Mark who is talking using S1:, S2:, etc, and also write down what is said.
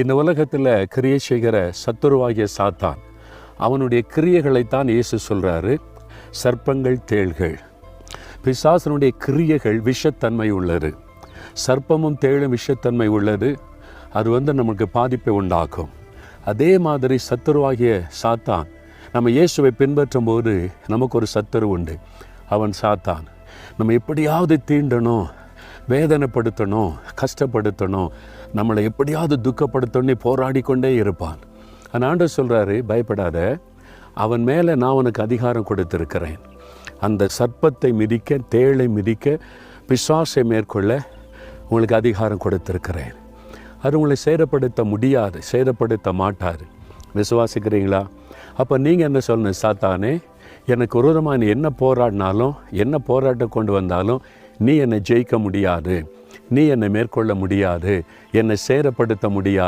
S1: இந்த உலகத்தில் கிரியை செய்கிற சத்துருவாகிய சாத்தான், அவனுடைய கிரியைகளைத்தான் இயேசு சொல்கிறாரு, சர்ப்பங்கள் தேள்கள். பிசாசனுடைய கிரியைகள் விஷத்தன்மை உள்ளது. சர்ப்பமும் தேளும் விஷத்தன்மை உள்ளது. அது நமக்கு பாதிப்பை உண்டாக்கும். அதே மாதிரி சத்துருவாகிய சாத்தான், நம்ம இயேசுவை பின்பற்றும் போது நமக்கு ஒரு சத்துரு உண்டு. அவன் சாத்தான் நம்ம எப்படியாவது தீண்டணும், வேதனைப்படுத்தணும், கஷ்டப்படுத்தணும், நம்மளை எப்படியாவது துக்கப்படுத்தணும் போராடி கொண்டே இருப்பான். ஆனால் ஆண்டவர் சொல்கிறாரு, பயப்படாத, அவன் மேலே நான் உனக்கு அதிகாரம் கொடுத்திருக்கிறேன். அந்த சர்ப்பத்தை மிதிக்க, தேளை மிதிக்க, பிசாசை மேற்கொள்ள உங்களுக்கு அதிகாரம் கொடுத்திருக்கிறேன். அது உங்களை சேதப்படுத்த முடியாது, சேதப்படுத்த மாட்டார். விசுவாசிக்கிறீங்களா? அப்போ நீங்கள் என்ன சொல்லணும்? சாத்தானே, எனக்கு விரோதமாக நீ என்ன போராடினாலும், என்ன போராட்டம் கொண்டு வந்தாலும் நீ என்னை ஜெயிக்க முடியாது, நீ என்னை மேற்கொள்ள முடியாது, என்னை சேதப்படுத்த முடியாது.